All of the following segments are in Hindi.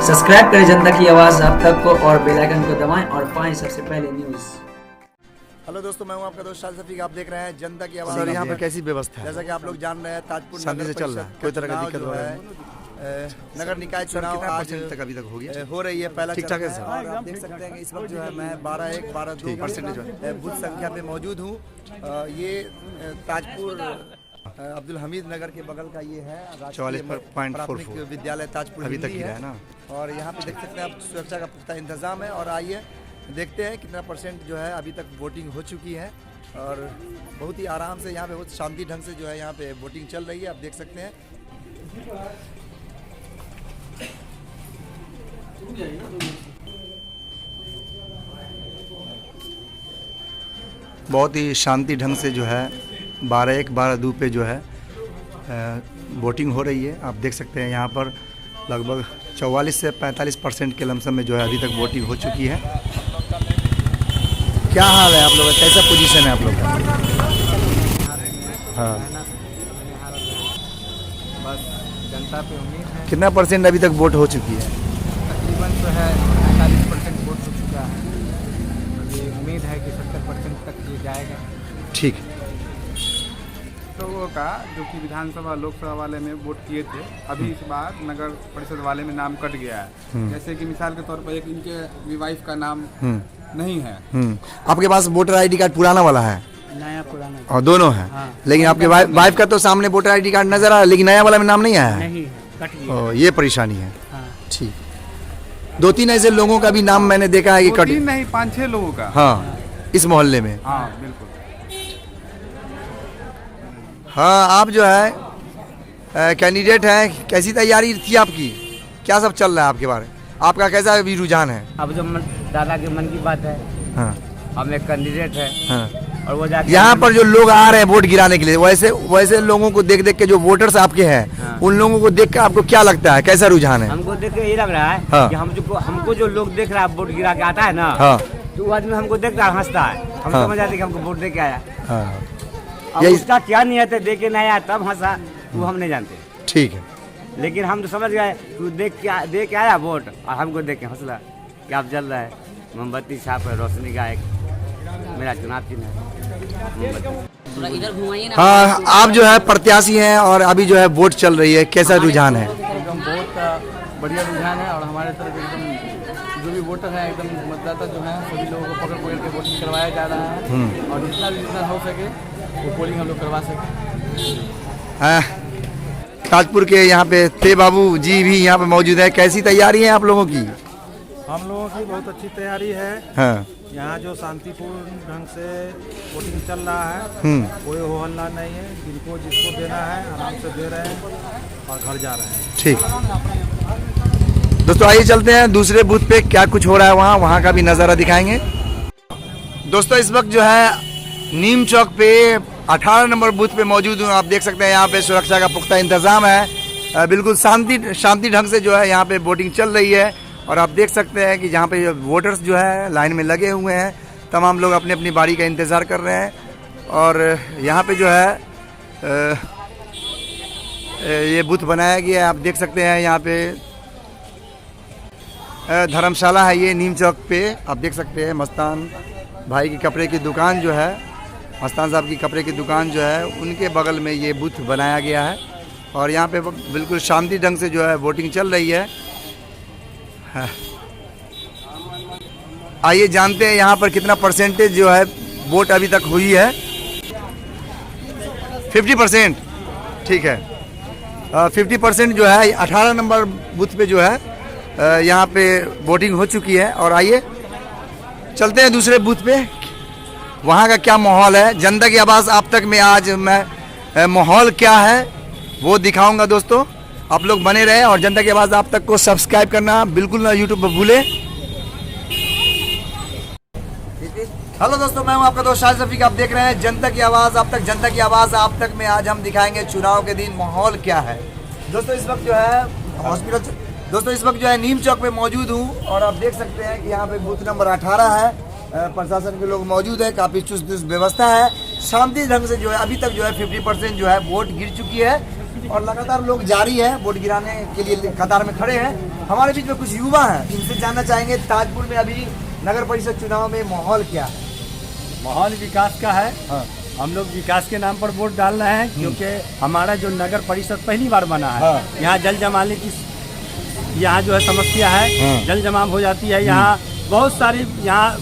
सब्सक्राइब करें जनता की आवाज़ आप तक को और बेल आइकन को दबाएं और पाएं सबसे पहले न्यूज़। हेलो दोस्तों, मैं हूं आपका दोस्त शाल सफीक। आप देख रहे हैं जनता की आवाज़। सर, यहाँ पर कैसी व्यवस्था है? जैसा कि आप लोग जान रहे हैं, ताजपुर शांति से चल रहा है, कोई तरह का दिक्कत हो रहा है? नगर निकाय चुनाव आज तक अभी तक हो गया हो रही है। पहला ठीक ठाक है सर। और आप देख सकते हैं कि इस वक्त जो है मैं 12-1-12-2% बूथ संख्या पे मौजूद हूँ। ये ताजपुर अब्दुल हमीद नगर के बगल का ये है 44.44 विद्यालय ताजपुर अभी तक हिंदी गिरा है ना। और यहाँ पे देख सकते हैं आप सुरक्षा का पुख्ता इंतजाम है। और आइए देखते हैं कितना % जो है अभी तक वोटिंग हो चुकी है। और बहुत ही आराम से यहाँ पे बहुत शांति ढंग से जो है यहाँ पे वोटिंग चल रही है। आप देख सकते हैं। बहुत ही शांति ढंग से जो है 12-1-12-2 पे जो है वोटिंग हो रही है। आप देख सकते हैं यहाँ पर लगभग 44 से 45% के लमसम में जो है अभी तक वोटिंग हो चुकी है। क्या हाल है आप लोग का? कैसा पोजीशन है आप लोग का? हाँ, बस जनता पे उम्मीद है। कितना % अभी तक वोट हो चुकी है? तकरीबन जो है 45% वोट हो चुका है। अभी उम्मीद है कि 70% तक ये जाएगा। ठीक। लोगों का जो कि विधानसभा लोकसभा वाले में वोट किए थे, अभी इस बार नगर परिषद वाले में नाम कट गया है। जैसे कि मिसाल के तौर पर एक इनके वाइफ का नाम नहीं है। आपके पास वोटर ID कार्ड पुराना वाला है? नया पुराना और दोनों है। हाँ। लेकिन आपके वाइफ का तो सामने वोटर ID कार्ड नजर आ रहा है, लेकिन नया वाला में नाम नहीं आया है। नहीं है, कट गया। ओ, ये परेशानी है। हाँ। ठीक। 2-3 ऐसे लोगों का भी नाम मैंने देखा है कि कट। 2-3 नहीं, 5-6 लोगों का। हाँ, इस मोहल्ले में। हाँ बिल्कुल। हाँ, आप जो है कैंडिडेट हैं, कैसी तैयारी थी आपकी? क्या सब चल रहा है आपके बारे में? आपका कैसा भी रुझान है? अब जो दादा के मन की बात है, हाँ, हम एक कैंडिडेट है हाँ। और वो जाके यहाँ पर जो लोग आ रहे हैं वोट गिराने के लिए, वैसे लोगों को देख देख के जो वोटर्स आपके हैं, हाँ। उन लोगों को देख के आपको क्या लगता है? कैसा रुझान है? हमको देख के ये लग रहा है हाँ। कि हमको जो लोग देख रहा है वोट गिरा के आता है ना, हाँ, तो वो आदमी हमको देख रहा हंसता है। हम हाँ। समझ आते कि हमको वोट दे के आया। हाँ, अब यही- उसका क्या नियत है, दे के नहीं आया तब हंसा, वो हम नहीं जानते। ठीक है। लेकिन हम तो समझ गए तू दे के आया वोट और हमको देख के हंसला कि आप जल रहा है मोमबत्ती छाप है, रोशनी का एक मेरा चुनाव चिन्ह है मोमबत्ती। हाँ, आप जो है प्रत्याशी हैं और अभी जो है वोट चल रही है, कैसा रुझान है? एकदम बहुत बढ़िया रुझान है। और हमारे तरफ एकदम जो भी वोटर है, एकदम मतदाता जो है, सभी लोगों को पकड़ पकड़ के वोटिंग करवाया जा रहा है। और जितना हो सके वो पोलिंग हम लोग करवा सकें। हाँ, ताजपुर के यहाँ पे थे बाबू जी भी यहाँ पे मौजूद है। कैसी तैयारी है आप लोगों की? हम लोगों की बहुत अच्छी तैयारी है। हाँ। यहाँ जो शांतिपूर्ण ढंग से वोटिंग चल रहा है, कोई हो हल्ला नहीं है। जिसको देना है आराम से दे रहे हैं और घर जा रहे हैं। ठीक। दोस्तों आइए चलते हैं दूसरे बूथ पे, क्या कुछ हो रहा है वहाँ का भी नज़ारा दिखाएंगे। दोस्तों इस वक्त जो है नीम चौक पे 18 नंबर बूथ पे मौजूद हूँ। आप देख सकते हैं यहाँ पे सुरक्षा का पुख्ता इंतजाम है। बिल्कुल शांति ढंग से जो है यहाँ पे वोटिंग चल रही है। और आप देख सकते हैं कि जहाँ पे वोटर्स जो है लाइन में लगे हुए हैं, तमाम लोग अपनी अपनी बारी का इंतज़ार कर रहे हैं। और यहाँ पे जो है ये बूथ बनाया गया है। आप देख सकते हैं यहाँ पे धर्मशाला है ये नीम चौक पे। आप देख सकते हैं मस्तान भाई की कपड़े की दुकान जो है, मस्तान साहब की कपड़े की दुकान जो है, उनके बगल में ये बूथ बनाया गया है। और यहाँ पे बिल्कुल शांति ढंग से जो है वोटिंग चल रही है। हाँ। आइए जानते हैं यहाँ पर कितना % जो है वोट अभी तक हुई है। 50%। ठीक है। 50% जो है 18 नंबर बूथ पे जो है यहाँ पे वोटिंग हो चुकी है। और आइए चलते हैं दूसरे बूथ पे, वहाँ का क्या माहौल है। जनता की आवाज़ आप तक में आज मैं माहौल क्या है वो दिखाऊंगा। दोस्तों आप लोग बने रहे और जनता की आवाज़ आप तक को सब्सक्राइब करना बिल्कुल ना यूट्यूब पर भूले। हेलो दोस्तों, मैं हूं आपका दोस्त शाल सफीक। आप देख रहे हैं जनता की आवाज़ आप तक। जनता की आवाज़ आप तक में आज हम दिखाएंगे चुनाव के दिन माहौल क्या है। दोस्तों इस वक्त जो है नीम चौक पे मौजूद हूँ। और आप देख सकते हैं कि यहाँ पे बूथ नंबर 18 है। प्रशासन के लोग मौजूद है, काफ़ी चुस्त व्यवस्था है। शांति ढंग से जो है अभी तक जो है 50% जो है वोट गिर चुकी है। और लगातार लोग जारी है वोट गिराने के लिए कतार में खड़े हैं। हमारे बीच में कुछ युवा हैं, इनसे जानना चाहेंगे ताजपुर में अभी नगर परिषद चुनाव में माहौल क्या है। माहौल विकास का है। हाँ। हम लोग विकास के नाम पर वोट डाल रहे हैं क्योंकि हमारा जो नगर परिषद पहली बार बना है, हाँ। यहाँ जल जमाने की यहाँ जो है समस्या है, हाँ। जल जमाव हो जाती है। यहाँ बहुत सारी यहाँ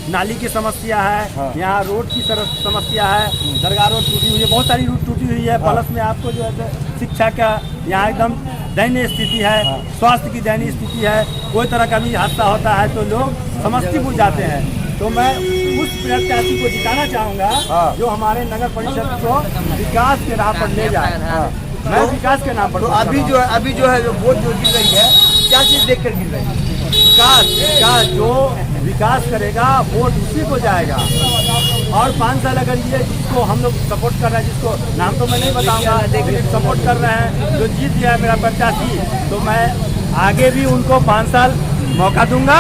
नाली की समस्या है, हाँ। यहाँ रोड की समस्या है, दरगाह रोड टूटी हुई है, बहुत सारी रोड टूटी हुई है। प्लस में आपको जो है शिक्षा का यहाँ एकदम दयनीय स्थिति है, स्वास्थ्य की दयनीय स्थिति है। कोई तरह का भी हादसा होता है तो लोग समस्तीपुर जाते हैं। तो मैं उस प्रत्याशी को जिताना चाहूँगा जो हमारे नगर परिषद को विकास के राह पर ले जाए। मैं विकास के नाम पर तो अभी जो है जो वोट जो गिर रही है, क्या चीज़ देख कर गिर रही है? विकास जो विकास करेगा वोट उसी को जाएगा। और 5 साल अगर ये जिसको हम लोग सपोर्ट कर रहे हैं, जिसको नाम तो मैं नहीं बताऊंगा, लेकिन सपोर्ट कर रहे हैं, जो जीत गया है मेरा प्रत्याशी, तो मैं आगे भी उनको 5 साल मौका दूंगा।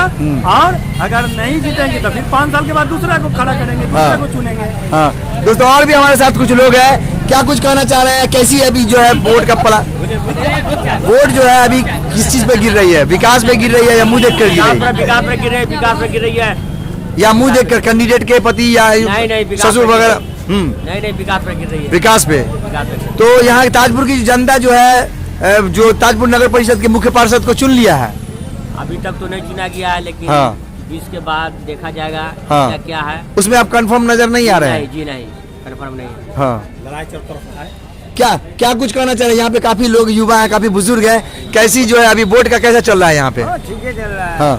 और अगर नहीं जीतेंगे तो फिर 5 साल के बाद दूसरा को खड़ा करेंगे, दूसरे को चुनेंगे। हाँ दोस्तों, और भी हमारे साथ कुछ लोग हैं, क्या कुछ कहना चाह रहे हैं? कैसी अभी जो है वोट का पड़ा, वोट जो है अभी किस चीज पे गिर रही है? विकास पे गिर रही है या मुंह देख कर गिर रही है? विकास पे गिर रही है, विकास पे गिर रही है, या मुंह देख कर कैंडिडेट के पति या ससुर वगैरह? नहीं विकास पे गिर रही है, विकास पे। तो यहाँ ताजपुर की जनता जो है जो ताजपुर नगर परिषद के मुख्य पार्षद को चुन लिया है। अभी तक तो नहीं चुना गया है, लेकिन हाँ। इसके बाद देखा जाएगा हाँ। क्या है। उसमें आप कंफर्म नजर नहीं आ रहे हैं? जी नहीं, कंफर्म नहीं। हाँ। क्या कुछ कहना चाह रहे हैं? यहाँ पे काफी लोग युवा हैं, काफी बुजुर्ग हैं, कैसी जो है अभी वोट का कैसा चल रहा है यहाँ पे? ठीक है चल रहा है। हाँ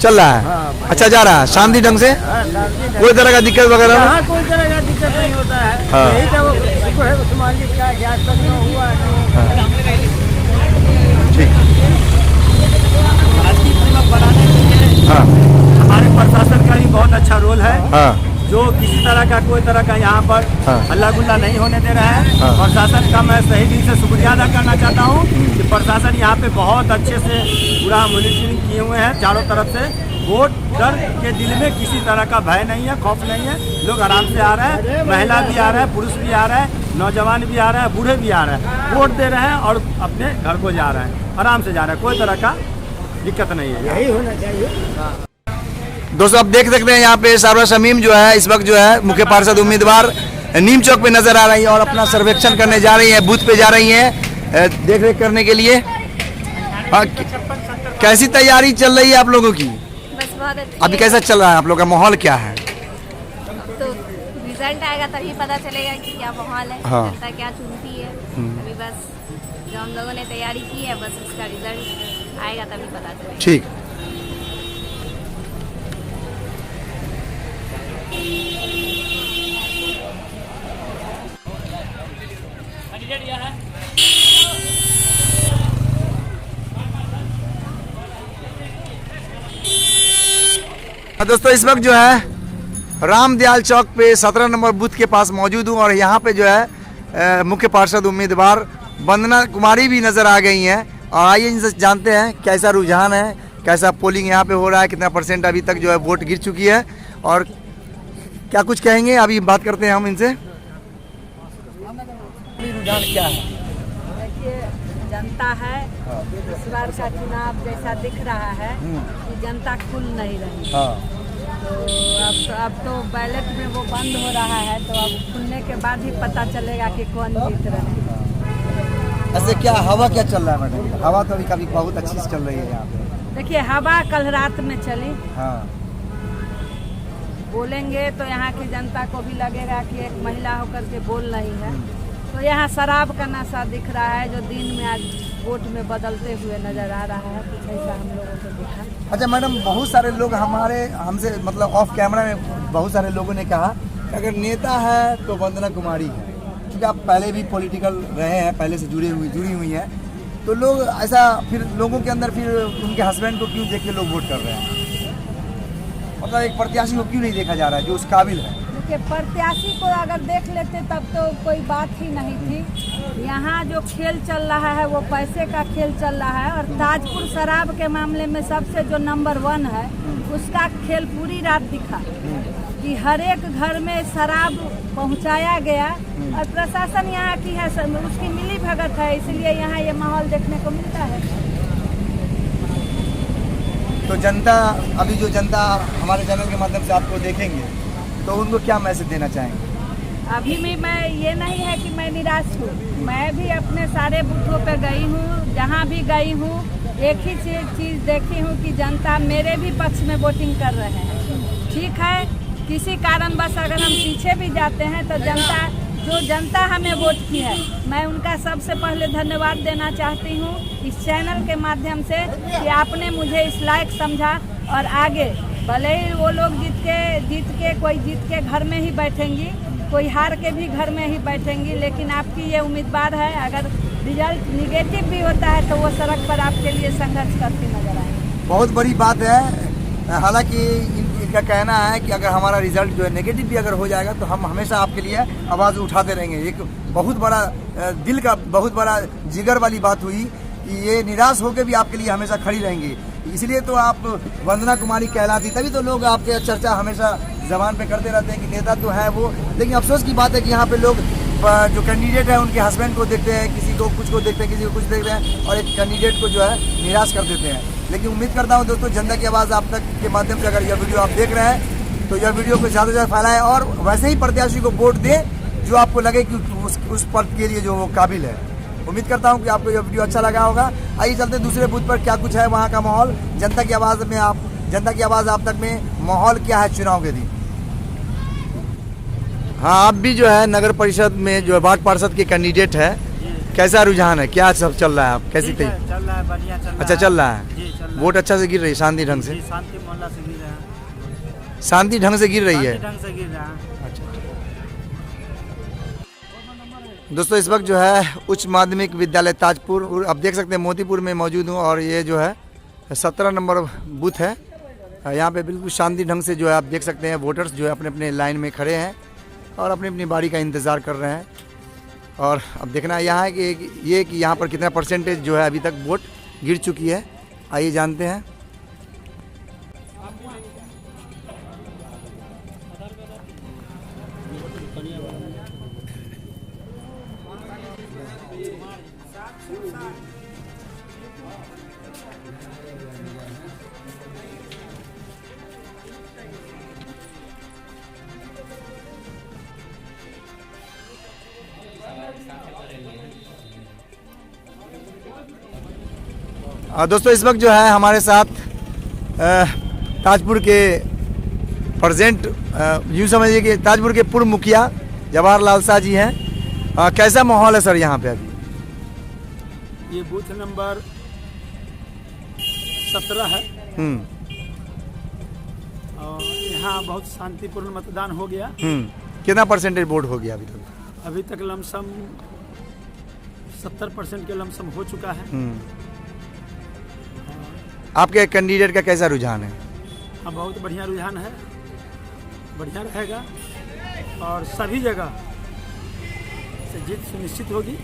चल रहा है। अच्छा जा रहा है शांति ढंग से, कोई तरह का दिक्कत वगैरह? हाँ, कोई तरह का दिक्कत नहीं होता है। हाँ। यही तो वो है उस्मान जी का गैस तक में हुआ है। ठीक। बनाने के लिए हाँ। हमारे प्रशासन का भी बहुत अच्छा रोल है। हाँ। जो किसी तरह का कोई तरह का यहाँ पर हाँ। हल्ला गुल्ला नहीं होने दे रहा है। हाँ। प्रशासन का मैं सही दिल से शुक्रिया अदा करना चाहता हूँ कि प्रशासन यहाँ पे बहुत अच्छे से पूरा मॉनिटरिंग किए हुए हैं चारों तरफ से। वोटर के दिल में किसी तरह का भय नहीं है, खौफ नहीं है। लोग आराम से आ रहे हैं, महिला भी आ रहे हैं, पुरुष भी आ रहे हैं, नौजवान भी आ रहे हैं, बूढ़े भी आ रहे हैं, वोट दे रहे हैं और अपने घर को जा रहे हैं, आराम से जा रहे हैं, कोई तरह का दिक्कत नहीं है। यही होना चाहिए। दोस्तों आप देख सकते हैं यहाँ पे सारवा शमीम जो है इस वक्त जो है मुख्य पार्षद उम्मीदवार नीम चौक पे नजर आ रही है और अपना सर्वेक्षण करने जा रही है, बूथ पे जा रही है देख रेख करने के लिए। कैसी तैयारी चल रही है आप लोगों की? बस बहुत अच्छी। अभी कैसा चल रहा है आप लोगों का माहौल क्या है? तो रिजल्ट आएगा तभी पता चलेगा कि क्या माहौल है, हाँ। जनता क्या चुनती है। अभी बस जो हम लोगों ने तैयारी की है, बस उसका रिजल्ट आएगा तभी पता चलेगा। ठीक। दोस्तों इस वक्त जो है रामदयाल चौक पे 17 नंबर बूथ के पास मौजूद हूँ और यहाँ पे जो है मुख्य पार्षद उम्मीदवार वंदना कुमारी भी नज़र आ गई हैं। और आइए इनसे जानते हैं कैसा रुझान है, कैसा पोलिंग यहाँ पे हो रहा है, कितना % अभी तक जो है वोट गिर चुकी है और क्या कुछ कहेंगे। अभी बात करते हैं हम इनसे। रुझान क्या है? देखिए जनता है, इस बार का चुनाव जैसा दिख रहा है कि जनता खुल नहीं रही। तो अब तो बैलेट में वो बंद हो रहा है, तो अब खुलने के बाद ही पता चलेगा कि कौन जीत रहे हैं। ऐसे क्या हवा क्या चल रहा है मैडम? हवा तो अभी कभी बहुत अच्छी से चल रही है यहाँ पे। देखिए हवा कल रात में चली। हाँ। बोलेंगे तो यहाँ की जनता को भी लगेगा कि एक महिला होकर के बोल रही है। तो यहाँ शराब का नशा दिख रहा है जो दिन में आज वोट में बदलते हुए नजर आ रहा है। कुछ ऐसा हम लोगों को दिखा। अच्छा मैडम, बहुत सारे लोग हमसे मतलब ऑफ कैमरा में बहुत सारे लोगों ने कहा कि अगर नेता है तो वंदना कुमारी है, क्योंकि आप पहले भी पॉलिटिकल रहे हैं, पहले से जुड़ी हुई हैं। तो लोग ऐसा फिर लोगों के अंदर फिर उनके हस्बैंड को क्यों देख के लोग वोट कर रहे हैं? मतलब एक प्रत्याशी को क्यों नहीं देखा जा रहा है जो उस काबिल है? देखिए प्रत्याशी को अगर देख लेते तब तो कोई बात ही नहीं थी। यहाँ जो खेल चल रहा है वो पैसे का खेल चल रहा है। और ताजपुर शराब के मामले में सबसे जो नंबर 1 है उसका खेल पूरी रात दिखा कि हर एक घर में शराब पहुंचाया गया और प्रशासन यहाँ की है, उसकी मिली भगत है, इसलिए यहाँ ये माहौल देखने को मिलता है। तो जनता, अभी जो जनता हमारे चैनल के माध्यम से आपको देखेंगे तो उनको क्या मैसेज देना चाहेंगे? अभी भी मैं ये नहीं है कि मैं निराश हूँ, मैं भी अपने सारे बूथों पे गई हूँ, जहाँ भी गई हूँ एक ही चीज़ देखी हूँ कि जनता मेरे भी पक्ष में वोटिंग कर रहे हैं। ठीक है, किसी कारणवश अगर हम पीछे भी जाते हैं तो जनता हमें वोट की है, मैं उनका सबसे पहले धन्यवाद देना चाहती हूँ इस चैनल के माध्यम से कि आपने मुझे इस लायक समझा। और आगे भले ही वो लोग कोई जीत के घर में ही बैठेंगी, कोई हार के भी घर में ही बैठेंगी, लेकिन आपकी ये उम्मीदवार है अगर रिजल्ट निगेटिव भी होता है तो वो सड़क पर आपके लिए संघर्ष करती नजर आएंगी। बहुत बड़ी बात है। हालांकि इनका कहना है कि अगर हमारा रिजल्ट जो है नेगेटिव भी अगर हो जाएगा तो हम हमेशा आपके लिए आवाज़ उठाते रहेंगे। एक बहुत बड़ा दिल का बहुत बड़ा जिगर वाली बात हुई कि ये निराश होकर भी आपके लिए हमेशा खड़ी रहेंगी। इसलिए तो आप वंदना कुमारी कहलाती, तभी तो लोग आपके चर्चा हमेशा जबान पे करते रहते हैं कि नेता तो है वो। लेकिन अफसोस की बात है कि यहाँ पे लोग जो कैंडिडेट है उनके हस्बैंड को देखते हैं, किसी को कुछ को देखते हैं, किसी को कुछ देखते हैं और एक कैंडिडेट को जो है निराश कर देते हैं। लेकिन उम्मीद करता हूँ दोस्तों जनता की आवाज़ आप तक के माध्यम से अगर यह वीडियो आप देख रहे हैं तो यह वीडियो को ज़्यादा से ज़्यादा फैलाएं और वैसे ही प्रत्याशी को वोट दें जो आपको लगे कि उस पद के लिए जो वो काबिल है। उम्मीद करता हूं कि आपको यह वीडियो अच्छा लगा होगा। आइए चलते दूसरे बूथ पर क्या कुछ है वहां का माहौल, जनता की आवाज़ आप तक में माहौल क्या है चुनाव के दिन। हाँ, आप भी जो है नगर परिषद में जो वार्ड पार्षद के कैंडिडेट है, कैसा रुझान है, क्या सब चल रहा है, आप कैसी तैयारी? चल रहा है, बढ़िया चल रहा है। अच्छा चल रहा है, जी, चल रहा है। वोट अच्छा से गिर रही है, शांति ढंग से? शांति मोहल्ला से गिर रहा है, शांति ढंग से गिर रही है। ढंग से गिर रहा है। दोस्तों इस वक्त जो है उच्च माध्यमिक विद्यालय ताजपुर, आप देख सकते हैं मोतीपुर में मौजूद हूँ और ये जो है 17 नंबर बूथ है। यहाँ पे बिल्कुल शांति ढंग से जो है आप देख सकते हैं वोटर्स जो है अपने अपने लाइन में खड़े हैं और अपनी अपनी बारी का इंतज़ार कर रहे हैं। और अब देखना यहाँ है कि यहाँ पर कितना परसेंटेज जो है अभी तक वोट गिर चुकी है, आइए जानते हैं। दोस्तों इस वक्त जो है हमारे साथ ताजपुर के प्रेजेंट यूँ समझिए कि ताजपुर के पूर्व मुखिया जवाहरलाल शाह जी हैं। कैसा माहौल है सर यहाँ पे अभी? ये बूथ नंबर 17 है और यहाँ बहुत शांतिपूर्ण मतदान हो गया। कितना परसेंटेज वोट हो गया अभी तक? अभी तक लमसम 70% के लमसम हो चुका है। आपके कैंडिडेट का कैसा रुझान है? हाँ, बहुत बढ़िया रुझान है, बढ़िया रहेगा और सभी जगह से जीत सुनिश्चित होगी।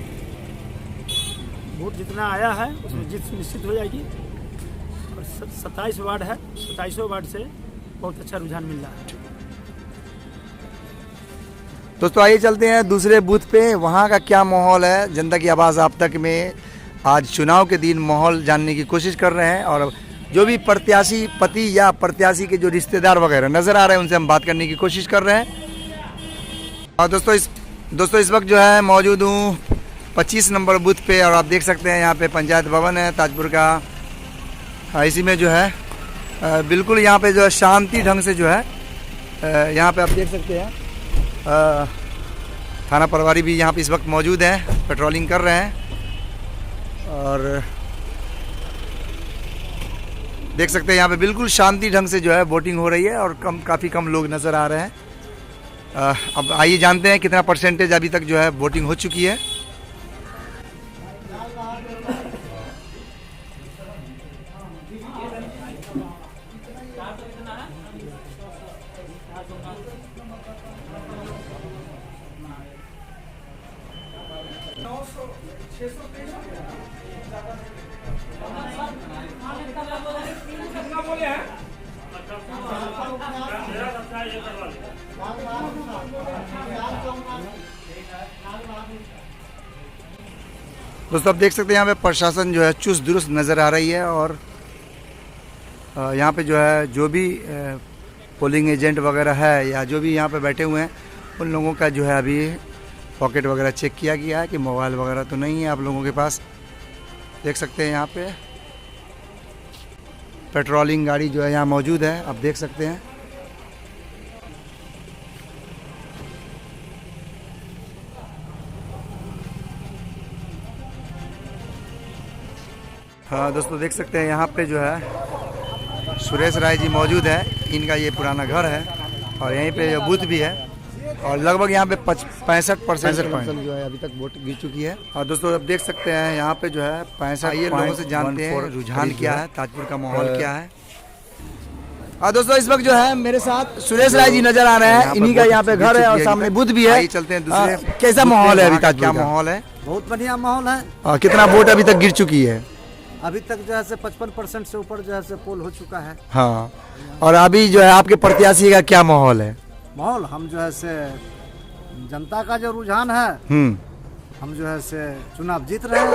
वोट जितना आया है उसमें जीत सुनिश्चित हो जाएगी और 27 वार्ड है, 27 वार्ड से बहुत अच्छा रुझान मिल रहा है। दोस्तों आइए चलते हैं दूसरे बूथ पे, वहाँ का क्या माहौल है, जनता की आवाज़ आप तक में आज चुनाव के दिन माहौल जानने की कोशिश कर रहे हैं और जो भी प्रत्याशी पति या प्रत्याशी के जो रिश्तेदार वगैरह नज़र आ रहे हैं उनसे हम बात करने की कोशिश कर रहे हैं। और दोस्तों इस वक्त जो है मौजूद हूँ 25 नंबर बूथ पे और आप देख सकते हैं यहाँ पे पंचायत भवन है ताजपुर का। इसी में जो है बिल्कुल यहाँ पे जो है शांति ढंग से जो है यहाँ पे आप देख सकते हैं थाना प्रभारी भी यहाँ पे इस वक्त मौजूद हैं, पेट्रोलिंग कर रहे हैं और देख सकते हैं यहाँ पे बिल्कुल शांति ढंग से जो है वोटिंग हो रही है और काफ़ी कम लोग नज़र आ रहे हैं। अब आइए जानते हैं कितना परसेंटेज अभी तक जो है वोटिंग हो चुकी है। दोस्तों आप देख सकते हैं यहाँ पे प्रशासन जो है चुस्त दुरुस्त नज़र आ रही है और यहाँ पे जो है जो भी पोलिंग एजेंट वगैरह है या जो भी यहाँ पे बैठे हुए हैं उन लोगों का जो है अभी पॉकेट वगैरह चेक किया गया है कि मोबाइल वगैरह तो नहीं है आप लोगों के पास। देख सकते हैं यहाँ पे पेट्रोलिंग गाड़ी जो है यहाँ मौजूद है, आप देख सकते हैं। हाँ दोस्तों देख सकते हैं यहाँ पे जो है सुरेश राय जी मौजूद है। इनका ये पुराना घर है और यहीं पे बूथ भी है और लगभग यहाँ पे 65% जो है अभी तक वोट गिर चुकी है। और दोस्तों आप देख सकते हैं यहाँ पे जो है 65 ये लोगों से जानते हैं रुझान क्या है, ताजपुर का माहौल क्या है। और दोस्तों इस वक्त जो है मेरे साथ सुरेश राय जी नजर आ रहे हैं, इन्हीं का यहाँ पे घर है और सामने बूथ भी है। चलते हैं दूसरे कैसा माहौल है अभी तक, क्या माहौल है? बहुत बढ़िया माहौल है। और कितना वोट अभी तक गिर चुकी है? अभी तक जो है 55% से ऊपर जो है पोल हो चुका है। हाँ, और अभी जो है आपके प्रत्याशी का क्या माहौल है? माहौल हम जो है से जनता का जो रुझान है हम जो है से चुनाव जीत रहे हैं।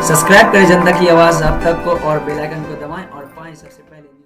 सब्सक्राइब करें जनता की आवाज़ अब तक को और बेल आइकन को दबाएं और पाएं सबसे पहले।